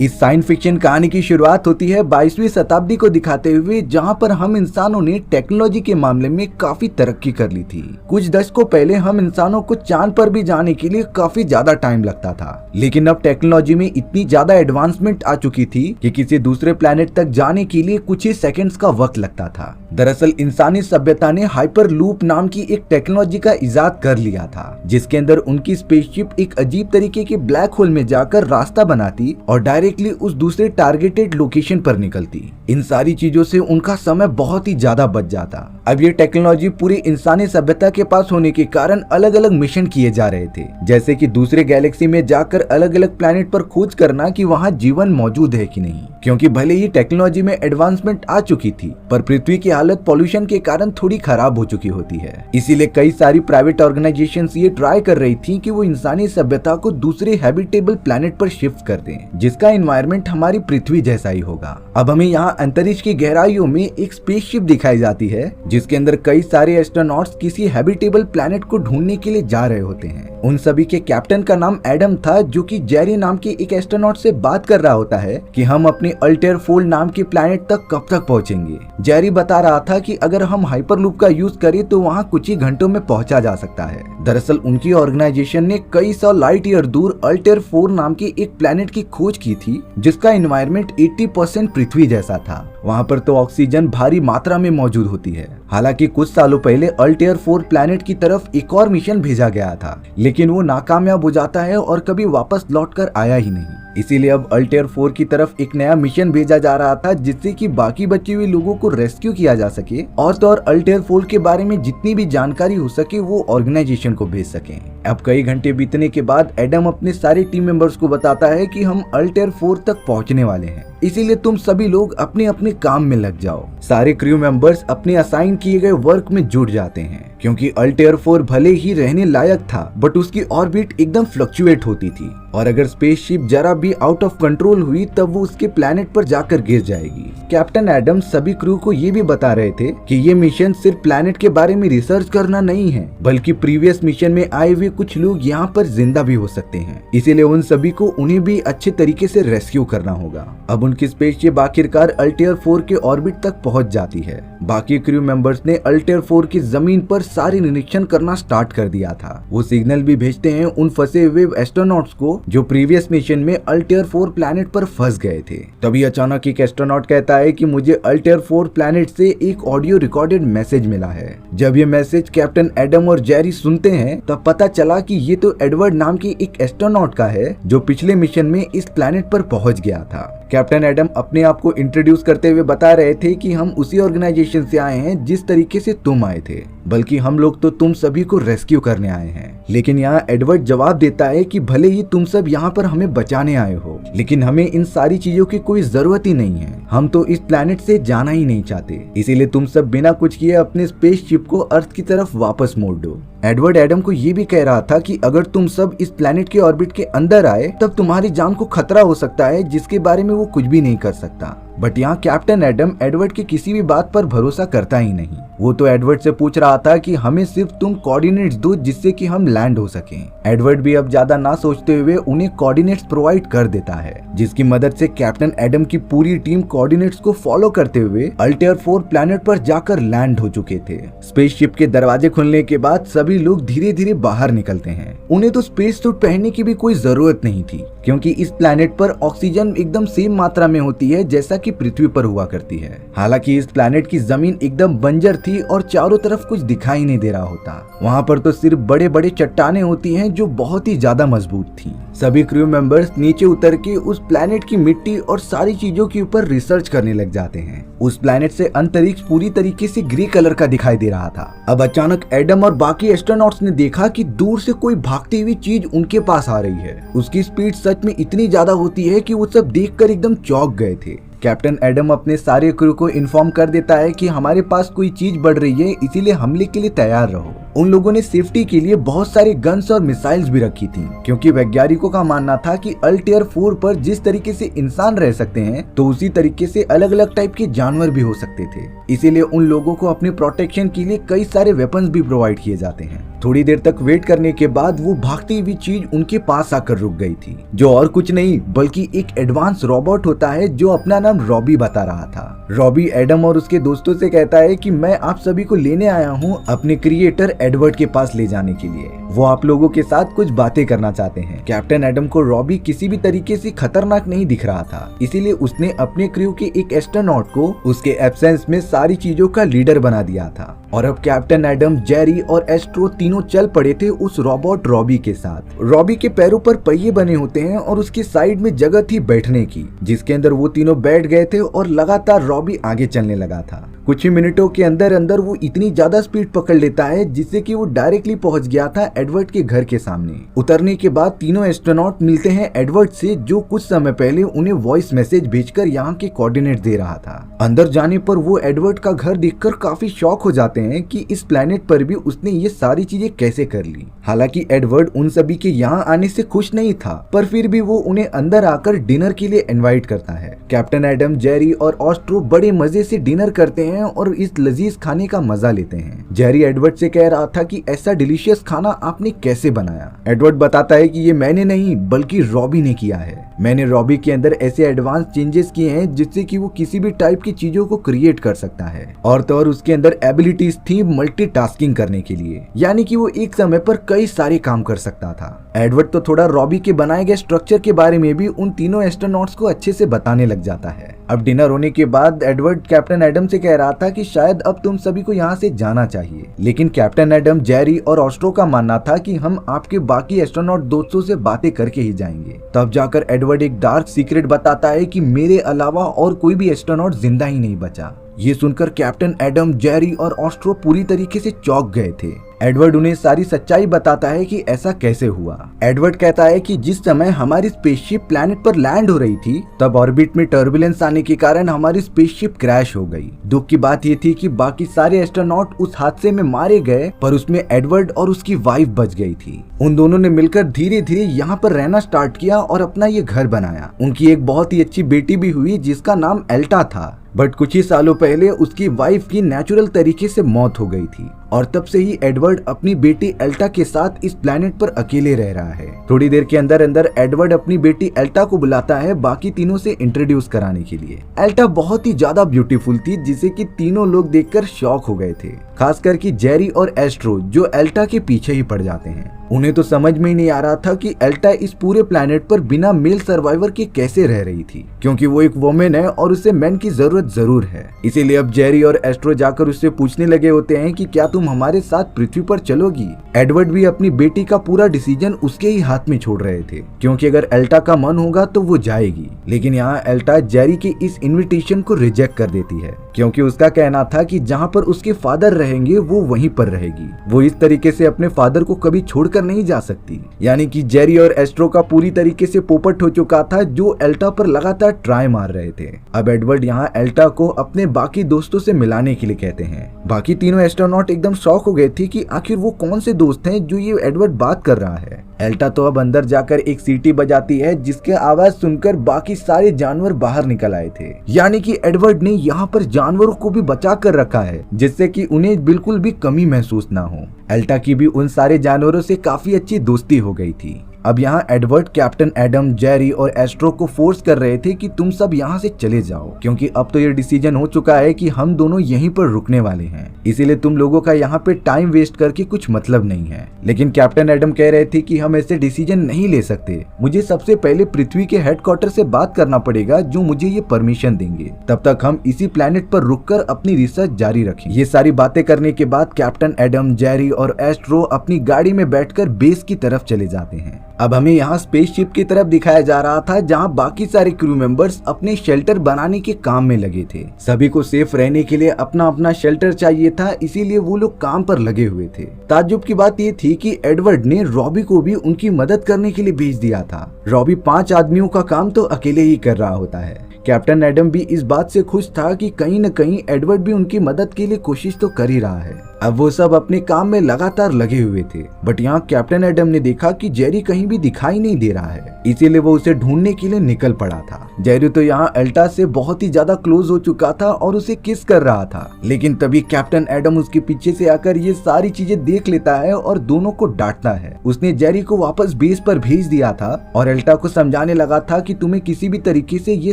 इस science fiction कहानी की शुरुआत होती है 22वीं शताब्दी को दिखाते हुए, जहां पर हम इंसानों ने टेक्नोलॉजी के मामले में काफी तरक्की कर ली थी। कुछ दशकों पहले हम इंसानों को चांद पर भी जाने के लिए काफी ज्यादा टाइम लगता था, लेकिन अब टेक्नोलॉजी में इतनी ज्यादा एडवांसमेंट आ चुकी थी कि किसी दूसरे प्लेनेट तक जाने के लिए कुछ ही सेकंड्स का वक्त लगता था। दरअसल इंसानी सभ्यता ने हाइपर लूप नाम की एक टेक्नोलॉजी का इजाद कर लिया था, जिसके अंदर उनकी स्पेसशिप एक अजीब तरीके के ब्लैक होल में जाकर रास्ता बनाती और डायरेक्टली उस दूसरे टारगेटेड लोकेशन पर निकलती। इन सारी चीजों से उनका समय बहुत ही ज्यादा बच जाता। अब ये टेक्नोलॉजी पूरी इंसानी सभ्यता के पास होने के कारण अलग अलग मिशन किए जा रहे थे, जैसे कि दूसरे गैलेक्सी में जाकर अलग अलग प्लेनेट पर खोज करना कि वहाँ जीवन मौजूद है कि नहीं, क्योंकि भले ही टेक्नोलॉजी में एडवांसमेंट आ चुकी थी, पर पृथ्वी की हालत पॉल्यूशन के कारण थोड़ी खराब हो चुकी होती है। इसीलिए कई सारी प्राइवेट ऑर्गेनाइजेशंस ये ट्राई कर रही थी कि वो इंसानी सभ्यता को दूसरे हैबिटेबल प्लेनेट पर शिफ्ट कर दें, जिसका एनवायरनमेंट हमारी पृथ्वी जैसा ही होगा। अब हमें यहाँ अंतरिक्ष की गहराइयों में एक स्पेसशिप दिखाई जाती है, जिसके अंदर कई सारे एस्ट्रोनॉट्स किसी हैबिटेबल प्लेनेट को ढूंढने के लिए जा रहे होते हैं। उन सभी के कैप्टन का नाम एडम था, जो कि जेरी नाम के एक एस्ट्रोनॉट से बात कर रहा होता है कि हम अपने अल्टेर फोल्ड नाम के प्लेनेट तक कब तक पहुंचेंगे। जेरी बता रहा था कि अगर हम हाइपरलूप का यूज करें तो वहां कुछ ही घंटों में पहुंचा जा सकता है। दरअसल उनकी ऑर्गेनाइजेशन ने कई सौ लाइट ईयर दूर अल्टेर 4 नाम के एक प्लेनेट की खोज की थी, जिसका एनवायरनमेंट 80% पृथ्वी जैसा था। वहाँ पर तो ऑक्सीजन भारी मात्रा में मौजूद होती है। हालांकि कुछ सालों पहले अल्टेर 4 प्लेनेट की तरफ एक और मिशन भेजा गया था, लेकिन वो नाकामयाब हो जाता है और कभी वापस लौटकर आया ही नहीं। इसीलिए अब अल्टेर 4 की तरफ एक नया मिशन भेजा जा रहा था, जिससे कि बाकी बचे हुए लोगों को रेस्क्यू किया जा सके और तो और अल्टेर 4 के बारे में जितनी भी जानकारी हो सके वो ऑर्गेनाइजेशन को भेज सकें। अब कई घंटे बीतने के बाद एडम अपने सारे टीम मेंबर्स को बताता है कि हम अल्टेर 4 तक पहुंचने वाले हैं, इसीलिए तुम सभी लोग अपने अपने काम में लग जाओ। सारे क्रू मेंबर्स अपने असाइन किए गए वर्क में जुट जाते हैं, क्योंकि अल्टेर 4 भले ही रहने लायक था, बट उसकी ऑर्बिट एकदम फ्लक्चुएट होती थी और अगर स्पेसशिप जरा भी आउट ऑफ कंट्रोल हुई तब वो उसके प्लेनेट पर जाकर गिर जाएगी। कैप्टन एडम सभी क्रू को ये भी बता रहे थे कि ये मिशन सिर्फ प्लेनेट के बारे में रिसर्च करना नहीं है, बल्कि प्रीवियस मिशन में आए हुए कुछ लोग यहाँ पर जिंदा भी हो सकते हैं, इसीलिए उन सभी को उन्हें भी अच्छे तरीके से रेस्क्यू करना होगा। अब उनकी स्पेसशिप आखिरकार अल्टेर 4 के ऑर्बिट तक पहुंच जाती है। बाकी क्रू मेंबर्स ने अल्टेर 4 की जमीन पर सारे निरीक्षण करना स्टार्ट कर दिया था। वो सिग्नल भी भेजते हैं उन फंसे हुए एस्ट्रोनॉट्स को जो प्रीवियस मिशन में अल्टेर 4 प्लेनेट पर फंस गए थे। तभी अचानक एक एस्ट्रोनॉट कहता है कि मुझे अल्टेर 4 प्लेनेट से एक ऑडियो रिकॉर्डेड मैसेज मिला है। जब ये मैसेज कैप्टन एडम और जेरी सुनते हैं तब पता चला कि ये तो एडवर्ड नाम के एक एस्ट्रोनॉट का है, जो पिछले मिशन में इस प्लेनेट पर पहुंच गया था। कैप्टन एडम अपने आप को इंट्रोड्यूस करते हुए बता रहे थे कि हम उसी ऑर्गेनाइजेशन से आए हैं जिस तरीके से तुम आए थे, बल्कि हम लोग तो तुम सभी को रेस्क्यू करने आए हैं। लेकिन यहाँ एडवर्ड जवाब देता है कि भले ही तुम सब यहाँ पर हमें बचाने आए हो, लेकिन हमें इन सारी चीजों की कोई जरूरत ही नहीं है। हम तो इस प्लेनेट से जाना ही नहीं चाहते, इसीलिए तुम सब बिना कुछ किए अपने स्पेसशिप को अर्थ की तरफ वापस मोड़ दो। एडवर्ड एडम को ये भी कह रहा था कि अगर तुम सब इस प्लेनेट के ऑर्बिट के अंदर आए तब तुम्हारी जान को खतरा हो सकता है, जिसके बारे में वो कुछ भी नहीं कर सकता। बट यहाँ कैप्टन एडम एडवर्ड की किसी भी बात पर भरोसा करता ही नहीं। वो तो एडवर्ड से पूछ रहा था कि हमें सिर्फ तुम कोऑर्डिनेट्स दो जिससे कि हम लैंड हो सकें। एडवर्ड भी अब ज्यादा ना सोचते हुए उन्हें कोऑर्डिनेट्स प्रोवाइड कर देता है, जिसकी मदद से कैप्टन एडम की पूरी टीम कोऑर्डिनेट्स को फॉलो करते हुए अल्टेर 4 प्लेनेट पर जाकर लैंड हो चुके थे। स्पेसशिप के दरवाजे खुलने के बाद सभी लोग धीरे धीरे बाहर निकलते हैं। उन्हें तो स्पेस सूट पहनने की भी कोई जरूरत नहीं थी, क्योंकि इस प्लेनेट पर ऑक्सीजन एकदम सेम मात्रा में होती है जैसा कि पृथ्वी पर हुआ करती है। हालांकि इस प्लेनेट की जमीन एकदम बंजर थी और चारों तरफ कुछ दिखाई नहीं दे रहा होता। वहाँ पर तो सिर्फ बड़े बड़े चट्टानें होती हैं जो बहुत ही ज्यादा मजबूत थी। सभी क्रू मेंबर्स नीचे उतर के उस प्लेनेट की मिट्टी और सारी चीजों के ऊपर रिसर्च करने लग जाते हैं। उस प्लेनेट से अंतरिक्ष पूरी तरीके से ग्रे कलर का दिखाई दे रहा था। अब अचानक एडम और बाकी एस्ट्रोनॉट्स ने देखा कि दूर से कोई भागती हुई चीज उनके पास आ रही है। उसकी स्पीड सच में इतनी ज्यादा होती है कि वो सब देखकर एकदम चौंक गए थे। कैप्टन एडम अपने सारे क्रू को इन्फॉर्म कर देता है कि हमारे पास कोई चीज बढ़ रही है, इसीलिए हमले के लिए तैयार रहो। उन लोगों ने सेफ्टी के लिए बहुत सारे गन्स और मिसाइल्स भी रखी थी, क्योंकि वैज्ञानिकों का मानना था कि अल्टेयर 4 पर जिस तरीके से इंसान रह सकते हैं तो उसी तरीके से अलग अलग टाइप के जानवर भी हो सकते थे। इसीलिए उन लोगों को अपने प्रोटेक्शन के लिए कई सारे वेपन्स भी प्रोवाइड किए जाते हैं। थोड़ी देर तक वेट करने के बाद वो भागती हुई चीज उनके पास आकर रुक गई थी, जो और कुछ नहीं बल्कि एक एडवांस रोबोट होता है जो अपना नाम रॉबी बता रहा था। रॉबी एडम और उसके दोस्तों से कहता है कि मैं आप सभी को लेने आया हूँ अपने क्रिएटर एडवर्ड के पास ले जाने के लिए। वो आप लोगों के साथ कुछ बातें करना चाहते हैं। कैप्टन एडम को रॉबी किसी भी तरीके से खतरनाक नहीं दिख रहा था, इसीलिए उसने अपने क्रू के एक एस्ट्रोनॉट को उसके एब्सेंस में सारी चीजों का लीडर बना दिया था। और अब कैप्टन एडम, जेरी और एस्ट्रो तीनों चल पड़े थे उस रोबोट रॉबी के साथ। रॉबी के पैरों पर पहिए बने होते हैं और उसकी साइड में जगह थी बैठने की, जिसके अंदर वो तीनों बैठ गए थे और लगातार रॉबी आगे चलने लगा था। कुछ ही मिनटों के अंदर अंदर वो इतनी ज्यादा स्पीड पकड़ लेता है जिससे कि वो डायरेक्टली पहुंच गया था एडवर्ड के घर के सामने। उतरने के बाद तीनों एस्ट्रोनॉट मिलते हैं एडवर्ड से, जो कुछ समय पहले उन्हें वॉइस मैसेज भेजकर यहाँ के कोऑर्डिनेट दे रहा था। अंदर जाने पर वो एडवर्ड का घर देखकर काफी शॉक हो जाते हैं कि इस प्लेनेट पर भी उसने ये सारी चीजें कैसे कर ली। हालांकि एडवर्ड उन सभी के यहाँ आने से खुश नहीं था, पर फिर भी वो उन्हें अंदर आकर डिनर के लिए इनवाइट करता है। कैप्टन एडम, जेरी और ऑस्ट्रो बड़े मजे से डिनर करते हैं और इस लजीज खाने का मजा लेते हैं। जेरी एडवर्ड से कह रहा था कि ऐसा डिलीशियस खाना आपने कैसे बनाया। एडवर्ड बताता है कि ये मैंने नहीं बल्कि रॉबी ने किया है। मैंने रॉबी के अंदर ऐसे एडवांस चेंजेस किए हैं जिससे कि वो किसी भी टाइप की चीजों को क्रिएट कर सकता है। और तो और उसके अंदर एबिलिटीज थी मल्टीटास्किंग करने के लिए, यानी कि वो एक समय पर कई सारे काम कर सकता था। एडवर्ड तो थोड़ा रॉबी के बनाए गए स्ट्रक्चर के बारे में भी उन तीनों एस्ट्रोनॉट्स को अच्छे से बताने लग जाता है। अब डिनर होने के बाद एडवर्ड कैप्टन एडम से कह रहा था कि शायद अब तुम सभी को यहाँ से जाना चाहिए, लेकिन कैप्टन एडम, जेरी और ऑस्ट्रो का मानना था कि हम आपके बाकी एस्ट्रोनॉट दोस्तों से बातें करके ही जाएंगे। तब जाकर एडवर्ड एक डार्क सीक्रेट बताता है कि मेरे अलावा और कोई भी एस्ट्रोनॉट जिंदा ही नहीं बचा। ये सुनकर कैप्टन एडम, जेरी और ऑस्ट्रो पूरी तरीके से चौंक गए थे। एडवर्ड उन्हें सारी सच्चाई बताता है कि ऐसा कैसे हुआ। एडवर्ड कहता है कि जिस समय हमारी स्पेसशिप प्लैनेट पर लैंड हो रही थी तब ऑर्बिट में टर्बुलेंस आने के कारण हमारी स्पेसशिप क्रैश हो गई। दुख की बात ये थी कि बाकी सारे एस्ट्रोनॉट उस हादसे में मारे गए, पर उसमें एडवर्ड और उसकी वाइफ बच गई थी। उन दोनों ने मिलकर धीरे धीरे यहाँ पर रहना स्टार्ट किया और अपना ये घर बनाया। उनकी एक बहुत ही अच्छी बेटी भी हुई जिसका नाम एल्टा था, बट कुछ ही सालों पहले उसकी वाइफ की नेचुरल तरीके से मौत हो गई थी और तब से ही एडवर्ड अपनी बेटी एल्टा के साथ इस प्लेनेट पर अकेले रह रहा है। थोड़ी देर के अंदर अंदर एडवर्ड अपनी बेटी एल्टा को बुलाता है बाकी तीनों से इंट्रोड्यूस कराने के लिए। एल्टा बहुत ही ज्यादा ब्यूटीफुल थी जिसे कि तीनों लोग देखकर शॉक हो गए थे, खासकर कि जेरी और एस्ट्रो जो एल्टा के पीछे ही पड़ जाते हैं। उन्हें तो समझ में ही नहीं आ रहा था कि एल्टा इस पूरे प्लेनेट पर बिना मेल सर्वाइवर के कैसे रह रही थी, क्योंकि वो एक वुमेन है और उसे मैन की जरूरत जरूर है। इसीलिए अब जेरी और एस्ट्रो जाकर उससे पूछने लगे होते हैं कि क्या तुम हमारे साथ पृथ्वी पर चलोगी। एडवर्ड भी अपनी बेटी का पूरा डिसीजन उसके ही हाथ में छोड़ रहे थे, क्योंकि अगर एल्टा का मन होगा तो वो जाएगी। लेकिन यहाँ एल्टा जेरी के इस इन्विटेशन को रिजेक्ट कर देती है, क्योंकि उसका कहना था कि जहाँ पर उसके फादर रहेंगे वो वहीं पर रहेगी। वो इस तरीके से अपने फादर को कभी छोड़कर नहीं जा सकती। यानी कि जेरी और एस्ट्रो का पूरी तरीके से पोपट हो चुका था, जो एल्टा पर लगातार ट्राई मार रहे थे। अब एडवर्ड यहाँ एल्टा को अपने बाकी दोस्तों से मिलाने के लिए कहते हैं। बाकी तीनों एस्ट्रोनॉट एकदम शॉक हो गए थे कि आखिर वो कौन से दोस्त हैं जो ये एडवर्ड बात कर रहा है। एल्टा तो अब अंदर जाकर एक सीटी बजाती है जिसके आवाज सुनकर बाकी सारे जानवर बाहर निकल आए थे। यानी कि एडवर्ड ने यहाँ पर जानवरों को भी बचा कर रखा है जिससे कि उन्हें बिल्कुल भी कमी महसूस ना हो। एल्टा की भी उन सारे जानवरों से काफी अच्छी दोस्ती हो गई थी। अब यहाँ एडवर्ड कैप्टन एडम, जेरी और एस्ट्रो को फोर्स कर रहे थे कि तुम सब यहाँ से चले जाओ, क्योंकि अब तो ये डिसीजन हो चुका है कि हम दोनों यहीं पर रुकने वाले हैं। इसीलिए तुम लोगों का यहाँ पे टाइम वेस्ट करके कुछ मतलब नहीं है। लेकिन कैप्टन एडम कह रहे थे कि हम ऐसे डिसीजन नहीं ले सकते, मुझे सबसे पहले पृथ्वी के हेडक्वार्टर से बात करना पड़ेगा जो मुझे ये परमिशन देंगे। तब तक हम इसी प्लेनेट पर रुककर अपनी रिसर्च जारी रखें। ये सारी बातें करने के बाद कैप्टन एडम, जेरी और एस्ट्रो अपनी गाड़ी में बैठकर बेस की तरफ चले जाते हैं। अब हमें यहाँ स्पेसशिप की तरफ दिखाया जा रहा था जहाँ बाकी सारे क्रू मेंबर्स अपने शेल्टर बनाने के काम में लगे थे। सभी को सेफ रहने के लिए अपना अपना शेल्टर चाहिए था, इसीलिए वो लोग काम पर लगे हुए थे। ताज्जुब की बात ये थी कि एडवर्ड ने रॉबी को भी उनकी मदद करने के लिए भेज दिया था। रॉबी 5 आदमियों का काम तो अकेले ही कर रहा होता है। कैप्टन एडम भी इस बात से खुश था कि कहीं न कहीं एडवर्ड भी उनकी मदद के लिए कोशिश तो कर ही रहा है। अब वो सब अपने काम में लगातार लगे हुए थे, बट यहाँ कैप्टन एडम ने देखा कि जेरी कहीं भी दिखाई नहीं दे रहा है, इसीलिए वो उसे ढूंढने के लिए निकल पड़ा था। जेरी तो यहाँ एल्टा से बहुत ही ज्यादा क्लोज हो चुका था और उसे किस कर रहा था, लेकिन तभी कैप्टन एडम उसके पीछे से आकर ये सारी चीजें देख लेता है और दोनों को डांटता है। उसने जेरी को वापस बेस पर भेज दिया था और एल्टा को समझाने लगा था कि तुम्हें किसी भी तरीके से ये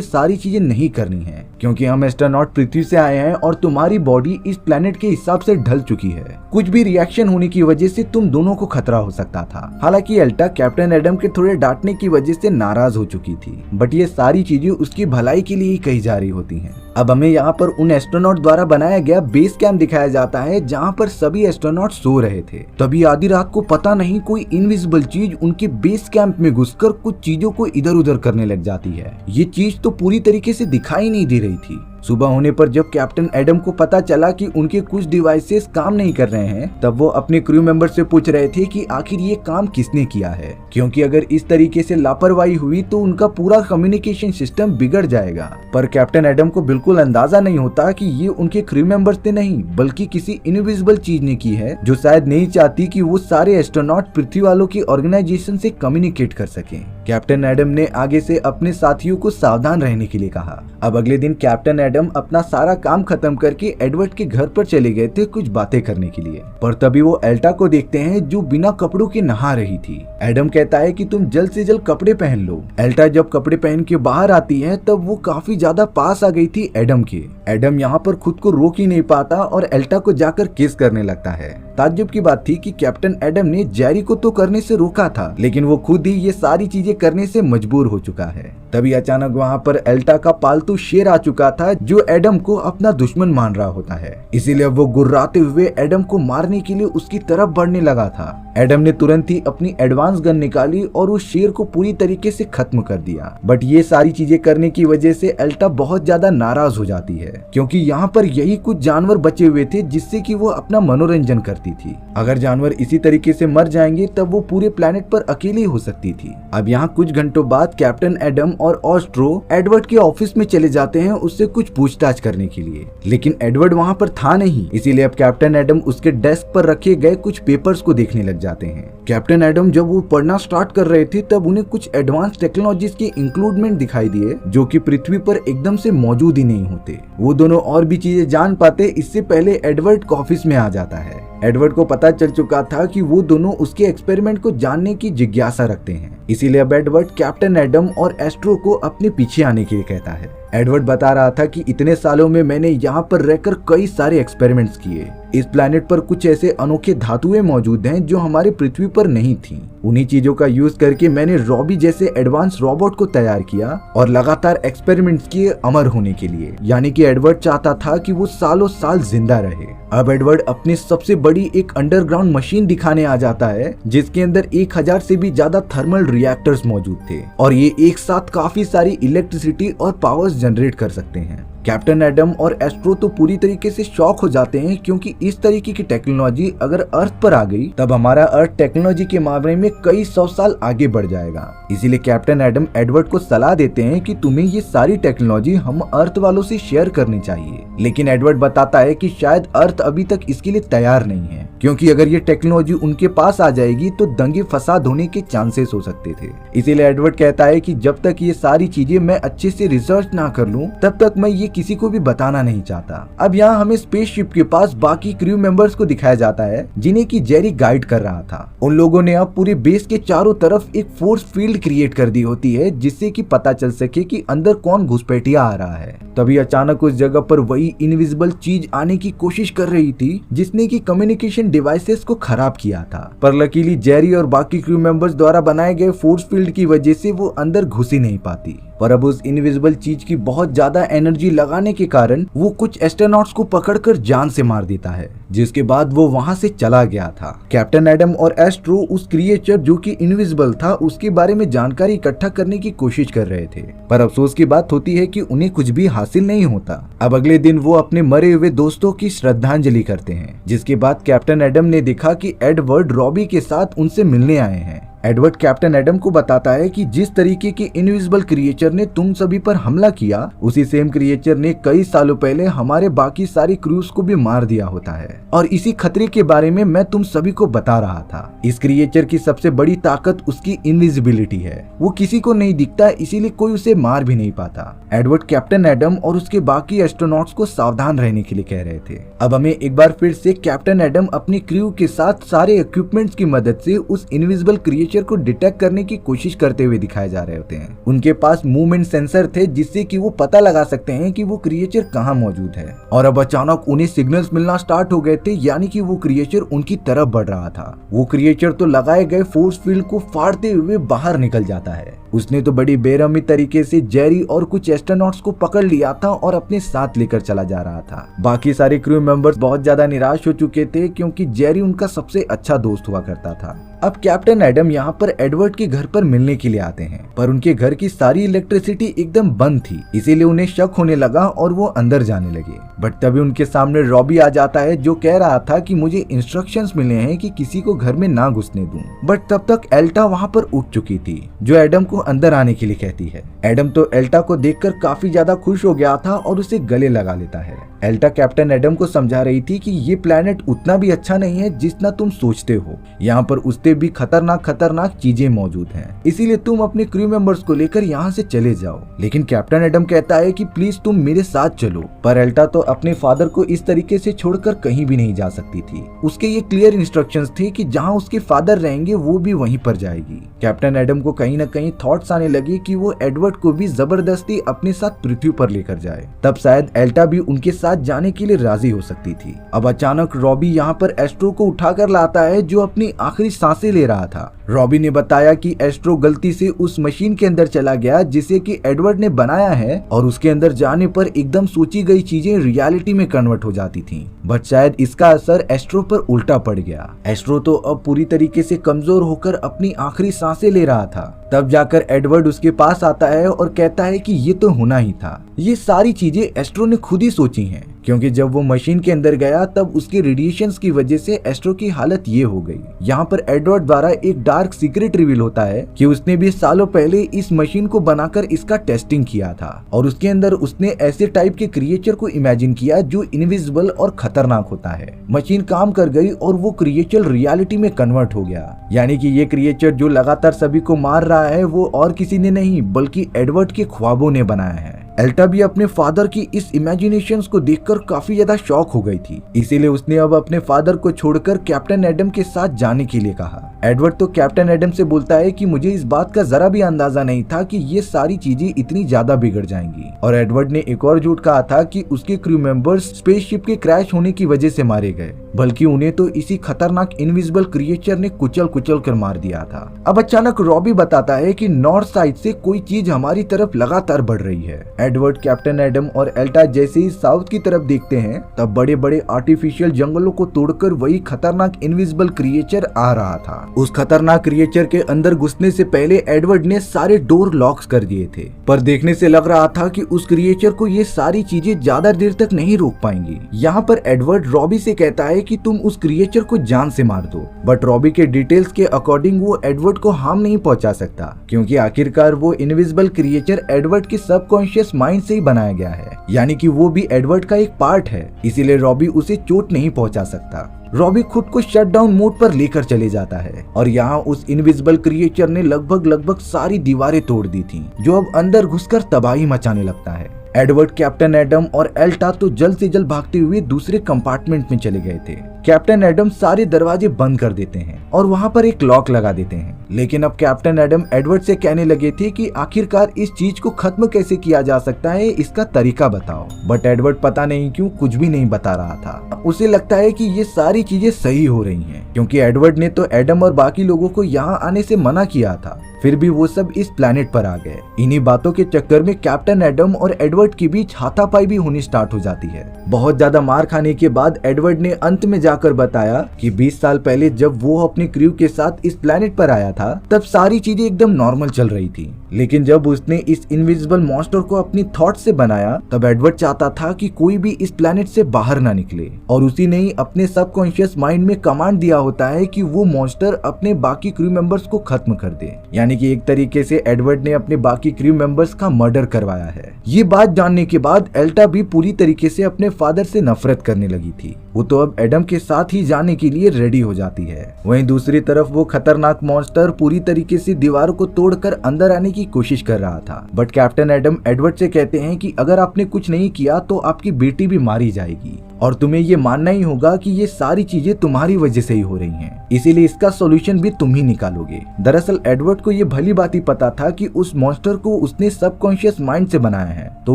सारी चीजें नहीं करनी है, क्योंकि हम एस्ट्रोनॉट पृथ्वी से आए हैं और तुम्हारी बॉडी इस प्लेनेट के हिसाब से ढल चुकी है। कुछ भी रिएक्शन होने की वजह से तुम दोनों को खतरा हो सकता था। हालांकि एल्टा कैप्टन एडम के थोड़े डांटने की वजह से नाराज हो चुकी थी, बट ये सारी चीजें उसकी भलाई के लिए ही कही जा रही होती हैं। अब हमें यहाँ पर उन एस्ट्रोनॉट द्वारा बनाया गया बेस कैंप दिखाया जाता है, जहाँ पर सभी एस्ट्रोनॉट सो रहे थे। तभी आधी रात को पता नहीं कोई इनविजिबल चीज उनके बेस कैंप में घुसकर कुछ चीजों को इधर उधर करने लग जाती है। ये चीज तो पूरी तरीके से दिखाई नहीं दे रही थी। सुबह होने पर जब कैप्टन एडम को पता चला कि उनके कुछ डिवाइसेस काम नहीं कर रहे हैं, तब वो अपने क्रू मेंबर से पूछ रहे थे कि आखिर ये काम किसने किया है, क्योंकि अगर इस तरीके से लापरवाही हुई तो उनका पूरा कम्युनिकेशन सिस्टम बिगड़ जाएगा। पर कैप्टन एडम को बिल्कुल अंदाजा नहीं होता कि ये उनके क्रू मेंबर्स ने नहीं, बल्कि किसी इनविजिबल चीज ने की है, जो शायद नहीं चाहती कि वो सारे एस्ट्रोनॉट पृथ्वी वालों की ऑर्गेनाइजेशन से कम्युनिकेट कर सकें। कैप्टन एडम ने आगे से अपने साथियों को सावधान रहने के लिए कहा। अब अगले दिन कैप्टन एडम अपना सारा काम खत्म करके एडवर्ड के घर पर चले गए थे कुछ बातें करने के लिए, पर तभी वो एल्टा को देखते हैं जो बिना कपड़ों के नहा रही थी। एडम कहता है कि तुम जल्द से जल्द कपड़े पहन लो। एल्टा जब कपड़े पहन के बाहर आती है तब वो काफी ज्यादा पास आ गई थी एडम के। एडम यहाँ पर खुद को रोक ही नहीं पाता और एल्टा को जाकर किस करने लगता है। ताज्जुब की बात थी कि कैप्टन एडम ने जेरी को तो करने से रोका था, लेकिन वो खुद ही ये सारी चीजें करने से मजबूर हो चुका है। तभी अचानक वहाँ पर एल्टा का पालतू शेर आ चुका था, जो एडम को अपना दुश्मन मान रहा होता है। इसीलिए वो गुर्राते हुए एडम को मारने के लिए उसकी तरफ बढ़ने लगा था। एडम ने तुरंत ही अपनी एडवांस गन निकाली और उस शेर को पूरी तरीके से खत्म कर दिया। बट ये सारी चीजें करने की वजह से एल्टा बहुत ज्यादा नाराज हो जाती है, क्योंकि यहाँ पर यही कुछ जानवर बचे हुए थे जिससे कि वो अपना मनोरंजन करती थी। अगर जानवर इसी तरीके से मर जाएंगे तब वो पूरे प्लेनेट पर अकेली हो सकती थी। अब यहाँ कुछ घंटों बाद कैप्टन एडम और ऑस्ट्रो एडवर्ड के ऑफिस में चले जाते हैं उससे कुछ पूछताछ करने के लिए, लेकिन एडवर्ड वहाँ पर था नहीं। इसीलिए अब कैप्टन एडम उसके डेस्क पर रखे गए कुछ पेपर्स को देखने लग जाते हैं। कैप्टन एडम जब वो पढ़ना स्टार्ट कर रहे थे तब उन्हें कुछ एडवांस टेक्नोलॉजीज के इंक्लूडमेंट दिखाई दिए, जो कि पृथ्वी पर एकदम से मौजूद ही नहीं होते। वो दोनों और भी चीजें जान पाते इससे पहले एडवर्ड ऑफिस में आ जाता है। एडवर्ड को पता चल चुका था कि वो दोनों उसके एक्सपेरिमेंट को जानने की जिज्ञासा रखते हैं, इसीलिए अब एडवर्ड कैप्टन एडम और एस्ट्रो को अपने पीछे आने के लिए कहता है। एडवर्ड बता रहा था कि इतने सालों में मैंने यहाँ पर रहकर कई सारे एक्सपेरिमेंट्स किए। इस प्लेनेट पर कुछ ऐसे अनोखे धातुएं मौजूद हैं जो हमारे पृथ्वी पर नहीं थी। उन्हीं चीजों का यूज करके मैंने रॉबी जैसे एडवांस रोबोट को तैयार किया और लगातार एक्सपेरिमेंट्स किए अमर होने के लिए। यानी कि एडवर्ड चाहता था कि वो सालों साल जिंदा रहे। अब एडवर्ड अपनी सबसे बड़ी एक अंडरग्राउंड मशीन दिखाने आ जाता है, जिसके अंदर 1000 से भी ज्यादा थर्मल रिएक्टर्स मौजूद थे और ये एक साथ काफी सारी इलेक्ट्रिसिटी और पावर्स जनरेट कर सकते हैं। कैप्टन एडम और एस्ट्रो तो पूरी तरीके से शॉक हो जाते हैं, क्योंकि इस तरीके की टेक्नोलॉजी अगर अर्थ पर आ गई तब हमारा अर्थ टेक्नोलॉजी के मामले में कई 100 साल आगे बढ़ जाएगा। इसीलिए कैप्टन एडम एडवर्ड को सलाह देते हैं कि तुम्हें ये सारी टेक्नोलॉजी हम अर्थ वालों से शेयर करनी चाहिए, लेकिन एडवर्ड बताता है कि शायद अर्थ अभी तक इसके लिए तैयार नहीं है, क्योंकि अगर ये टेक्नोलॉजी उनके पास आ जाएगी तो दंगे फसाद होने के चांसेस हो सकते थे। इसीलिए एडवर्ड कहता है कि जब तक ये सारी चीजें मैं अच्छे से रिसर्च ना कर लूं तब तक मैं ये किसी को भी बताना नहीं चाहता। अब यहाँ हमें स्पेसशिप के पास बाकी क्रू मेंबर्स को दिखाया जाता है, जिन्हें की जेरी गाइड कर रहा था। उन लोगों ने अब पूरे बेस के चारों तरफ एक फोर्स फील्ड क्रिएट कर दी होती है, जिससे कि पता चल सके कि अंदर कौन घुसपैठिया आ रहा है। तभी अचानक उस जगह पर वही इनविजिबल चीज आने की कोशिश कर रही थी, जिसने की कम्युनिकेशन डिवाइसेस को खराब किया था। पर लकीली जेरी और बाकी क्रू मेंबर्स द्वारा बनाए गए फोर्स फील्ड की वजह से वो अंदर घुस ही नहीं पाती। पर अब उस इनविजिबल चीज की बहुत ज्यादा एनर्जी लगाने के कारण वो कुछ एस्ट्रोनॉट्स को पकड़कर जान से मार देता है, जिसके बाद वो वहां से चला गया था। कैप्टन एडम और एस्ट्रो उस क्रिएचर जो कि इनविजिबल था उसके बारे में जानकारी इकट्ठा करने की कोशिश कर रहे थे, पर अफसोस की बात होती है कि उन्हें कुछ भी हासिल नहीं होता। अब अगले दिन वो अपने मरे हुए दोस्तों की श्रद्धांजलि करते हैं, जिसके बाद कैप्टन एडम ने देखा कि एडवर्ड रॉबी के साथ उनसे मिलने आए हैं। एडवर्ड कैप्टन एडम को बताता है कि जिस तरीके के इनविजिबल क्रिएचर ने तुम सभी पर हमला किया, उसी सेम क्रिएचर ने कई सालों पहले हमारे बाकी सारे क्रूज को भी मार दिया होता है, और इसी खतरे के बारे में मैं तुम सभी को बता रहा था। इस क्रिएचर की सबसे बड़ी ताकत उसकी इनविजिबिलिटी है, वो किसी को नहीं दिखता, इसीलिए कोई उसे मार भी नहीं पाता। एडवर्ड कैप्टन एडम और उसके बाकी एस्ट्रोनॉट्स को सावधान रहने के लिए कह रहे थे। अब हमें एक बार फिर से कैप्टन एडम अपनी क्रू के साथ सारे इक्विपमेंट्स की मदद से उस इनविजिबल क्रिएचर को डिटेक्ट करने की कोशिश करते हुए दिखाए जा रहे होते हैं। उनके पास मूवमेंट सेंसर थे जिससे कि वो पता लगा सकते हैं कि वो क्रिएचर कहाँ मौजूद है, और अब अचानक उन्हें सिग्नल्स मिलना स्टार्ट हो गए थे, यानी कि वो क्रिएचर उनकी तरफ बढ़ रहा था। वो क्रिएचर तो लगाए गए फोर्स फील्ड को फाड़ते हुए बाहर निकल जाता है। उसने तो बड़ी बेरहमी तरीके से जेरी और कुछ एस्ट्रोनॉट्स को पकड़ लिया था और अपने साथ लेकर चला जा रहा था। बाकी सारे क्रू मेंबर्स बहुत ज्यादा निराश हो चुके थे क्योंकि जेरी उनका सबसे अच्छा दोस्त हुआ करता था। अब कैप्टन एडम यहाँ पर एडवर्ड के घर पर मिलने के लिए आते हैं, पर उनके घर की सारी इलेक्ट्रिसिटी एकदम बंद थी, इसीलिए उन्हें शक होने लगा और वो अंदर जाने लगे। बट तभी उनके सामने रॉबी आ जाता है, जो कह रहा था कि मुझे इंस्ट्रक्शंस मिले हैं कि किसी को घर में ना घुसने दूं। बट तब तक एल्टा वहाँ पर उठ चुकी थी, जो एडम को अंदर आने के लिए कहती है। एडम तो एल्टा को देखकर काफी ज्यादा खुश हो गया था और उसे गले लगा लेता है। एल्टा कैप्टन एडम को समझा रही थी कि ये प्लेनेट उतना भी अच्छा नहीं है जितना तुम सोचते हो, यहाँ पर उससे भी खतरनाक चीजें मौजूद हैं, इसीलिए तुम अपने क्रू मेंबर्स को लेकर यहाँ से चले जाओ। लेकिन कैप्टन एडम कहता है कि प्लीज तुम मेरे साथ चलो, पर एल्टा तो अपने फादर को इस तरीके से छोड़कर कहीं भी नहीं जा सकती थी। उसके ये क्लियर इंस्ट्रक्शंस थे कि जहाँ उसके फादर रहेंगे वो भी वहीं पर जाएगी। कैप्टन एडम को कहीं न कहीं थॉट्स आने लगे कि वो एडवर्ड को भी जबरदस्ती अपने साथ पृथ्वी पर लेकर जाए, तब शायद एल्टा भी उनके साथ जाने के लिए राजी हो सकती थी। अब अचानक रॉबी यहाँ पर एस्ट्रो को उठाकर लाता है, जो अपनी आखिरी सांसें ले रहा था। रॉबी ने बताया कि एस्ट्रो गलती से उस मशीन के अंदर चला गया जिसे कि एडवर्ड ने बनाया है, और उसके अंदर जाने पर एकदम सोची गई चीजें रियलिटी में कन्वर्ट हो जाती थीं। बट शायद इसका असर एस्ट्रो पर उल्टा पड़ गया। एस्ट्रो तो अब पूरी तरीके से कमजोर होकर अपनी आखिरी सांसें ले रहा था। तब जाकर एडवर्ड उसके पास आता है और कहता है कि ये तो होना ही था। ये सारी चीजें एस्ट्रो ने खुद ही सोची हैं, क्योंकि जब वो मशीन के अंदर गया तब उसके रेडिएशंस की वजह से एस्ट्रो की हालत ये हो गई। यहाँ पर एडवर्ड द्वारा एक डार्क सीक्रेट रिवील होता है कि उसने भी सालों पहले इस मशीन को बनाकर इसका टेस्टिंग किया था, और उसके अंदर उसने ऐसे टाइप के क्रिएचर को इमेजिन किया जो इनविजिबल और खतरनाक होता है। मशीन काम कर गई और वो क्रिएचर रियलिटी में कन्वर्ट हो गया, यानी कि ये क्रिएचर जो लगातार सभी को मार रहा है वो और किसी ने नहीं बल्कि एडवर्ड के ख्वाबों ने बनाया है। एल्टा भी अपने फादर की इस इमेजिनेशंस को देखकर काफी ज्यादा शॉक हो गई थी, इसीलिए उसने अब अपने फादर को छोड़कर कैप्टन एडम के साथ जाने के लिए कहा। एडवर्ड तो कैप्टन एडम से बोलता है कि मुझे इस बात का जरा भी अंदाजा नहीं था कि ये सारी चीजें इतनी ज्यादा बिगड़ जाएंगी। और एडवर्ड ने एक और झूठ कहा था कि उसके क्रू मेंबर्स स्पेसशिप के क्रैश होने की वजह से मारे गए, बल्कि उन्हें तो इसी खतरनाक इनविजिबल क्रिएचर ने कुचल कर मार दिया था। अब अचानक रॉबी बताता है कि नॉर्थ साइड से कोई चीज हमारी तरफ लगातार बढ़ रही है। एडवर्ड कैप्टन एडम और एल्टा जैसे ही साउथ की तरफ देखते हैं तब बड़े बड़े आर्टिफिशियल जंगलों को तोड़कर वही खतरनाक इनविजिबल क्रिएचर आ रहा था। उस खतरनाक क्रिएचर के अंदर घुसने से पहले एडवर्ड ने सारे डोर लॉक्स कर दिए थे, पर देखने से लग रहा था कि उस क्रिएचर को ये सारी चीजें ज्यादा देर तक नहीं रोक पाएंगी। यहाँ पर एडवर्ड रॉबी से कहता है कि तुम उस क्रिएचर को जान से मार दो, बट रॉबी के डिटेल्स के अकॉर्डिंग वो एडवर्ड को हार्म नहीं पहुंचा सकता, क्योंकि आखिरकार वो इनविजिबल क्रिएचर एडवर्ड के सबकॉन्शियस माइंड से ही बनाया गया है, यानी कि वो भी एडवर्ड का एक पार्ट है, इसीलिए रॉबी उसे चोट नहीं पहुंचा सकता। रॉबी खुद को शट डाउन मोड पर लेकर चले जाता है, और यहाँ उस इनविजिबल क्रिएचर ने लगभग सारी दीवारें तोड़ दी थी, जो अब अंदर घुसकर तबाही मचाने लगता है। एडवर्ड, कैप्टन एडम और एल्टा तो जल्द से जल्द भागते हुए दूसरे कंपार्टमेंट में चले गए थे। कैप्टन एडम सारे दरवाजे बंद कर देते हैं और वहाँ पर एक लॉक लगा देते हैं, लेकिन अब कैप्टन एडम एडवर्ड से कहने लगे थे कि आखिरकार इस चीज को खत्म कैसे किया जा सकता है, इसका तरीका बताओ। बट एडवर्ड पता नहीं क्यों कुछ भी नहीं बता रहा था। उसे लगता है कि ये सारी चीजें सही हो रही हैं, क्योंकि एडवर्ड ने तो एडम और बाकी लोगों को यहाँ आने से मना किया था, फिर भी वो सब इस प्लेनेट पर आ गए। इन्हीं बातों के चक्कर में कैप्टन एडम और एडवर्ड के बीच हाथापाई भी होनी स्टार्ट हो जाती है। बहुत ज्यादा मार खाने के बाद एडवर्ड ने अंत में जाकर बताया कि 20 साल पहले जब वो अपने क्रू के साथ इस प्लेनेट पर आया था तब सारी चीजें एकदम नॉर्मल चल रही थी, लेकिन जब उसने इस इनविजिबल मॉन्स्टर को अपनी थॉट से बनाया तब एडवर्ड चाहता था कि कोई भी इस प्लेनेट से बाहर ना निकले, और उसी ने ही अपने सबकॉन्शियस माइंड में कमांड दिया होता है कि वो मॉन्स्टर अपने बाकी क्रू मेंबर्स को खत्म कर दे। यानी कि एक तरीके से एडवर्ड ने अपने बाकी क्रू मेंबर्स का मर्डर करवाया है। ये बात जानने के बाद एल्टा भी पूरी तरीके से अपने फादर से नफरत करने लगी थी। वो तो अब एडम के साथ ही जाने के लिए रेडी हो जाती है। वहीं दूसरी तरफ वो खतरनाक मॉन्स्टर पूरी तरीके से दीवारों को तोड़कर अंदर आने की कोशिश कर रहा था, बट कैप्टन एडम एडवर्ड से कहते हैं कि अगर आपने कुछ नहीं किया तो आपकी बेटी भी मारी जाएगी और तुम्हें ये मानना ही होगा कि ये सारी चीजें तुम्हारी वजह से ही हो रही हैं, इसीलिए इसका सॉल्यूशन भी तुम ही निकालोगे। दरअसल एडवर्ड को ये भली बात ही पता था कि उस मॉन्स्टर को उसने सबकॉन्शियस माइंड से बनाया है, तो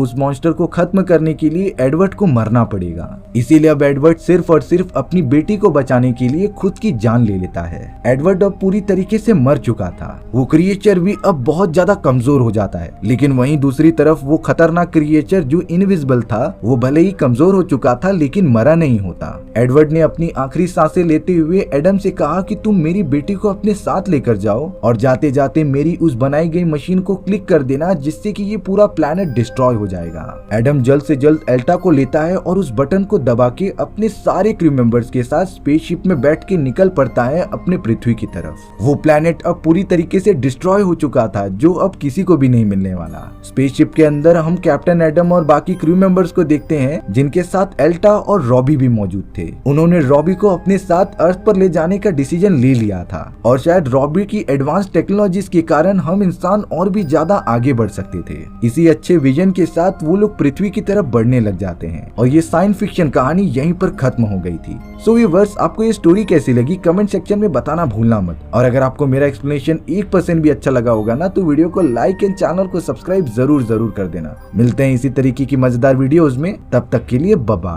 उस मॉन्स्टर को खत्म करने के लिए एडवर्ड को मरना पड़ेगा। इसीलिए अब एडवर्ड सिर्फ और सिर्फ अपनी बेटी को बचाने के लिए खुद की जान ले लेता है। एडवर्ड अब पूरी तरीके से मर चुका था। वो क्रिएचर भी अब बहुत ज्यादा कमजोर हो जाता है, लेकिन वहीं दूसरी तरफ वो खतरनाक क्रिएचर जो इनविजिबल था वो भले ही कमजोर हो चुका था लेकिन मरा नहीं होता। एडवर्ड ने अपनी आखिरी सांसें लेते हुए एडम से कहा कि तुम मेरी बेटी को अपने साथ लेकर जाओ और जाते जाते मेरी उस बनाई गई मशीन को क्लिक कर देना, जिससे कि ये पूरा प्लेनेट डिस्ट्रॉय हो जाएगा। एडम जल्द से जल्द एल्टा को लेता है और उस बटन को दबा के अपने सारे क्रू मेंबर्स के साथ स्पेसशिप में बैठ के निकल पड़ता है अपने पृथ्वी की तरफ। वो प्लेनेट अब पूरी तरीके से डिस्ट्रॉय हो चुका था, जो अब किसी को भी नहीं मिलने वाला। स्पेसशिप के अंदर हम कैप्टन एडम और बाकी क्रू मेंबर्स को देखते हैं, जिनके साथ एल्टा और रॉबी भी मौजूद थे। उन्होंने रॉबी को अपने साथ अर्थ पर ले जाने का डिसीजन ले लिया था और शायद रॉबी की एडवांस टेक्नोलॉजीज के कारण हम इंसान और भी ज्यादा आगे बढ़ सकते थे। इसी अच्छे विजन के साथ वो लोग पृथ्वी की तरफ बढ़ने लग जाते हैं और ये साइंस फिक्शन कहानी यहीं पर खत्म हो गई थी। सो व्यूअर्स, आपको ये स्टोरी कैसी लगी कमेंट सेक्शन में बताना भूलना मत, और अगर आपको मेरा एक्सप्लेनेशन 1% भी अच्छा लगा होगा ना तो वीडियो को लाइक एंड चैनल को सब्सक्राइब जरूर कर देना। मिलते हैं इसी तरीके की मजेदार वीडियोस में, तब तक के लिए बाय बाय।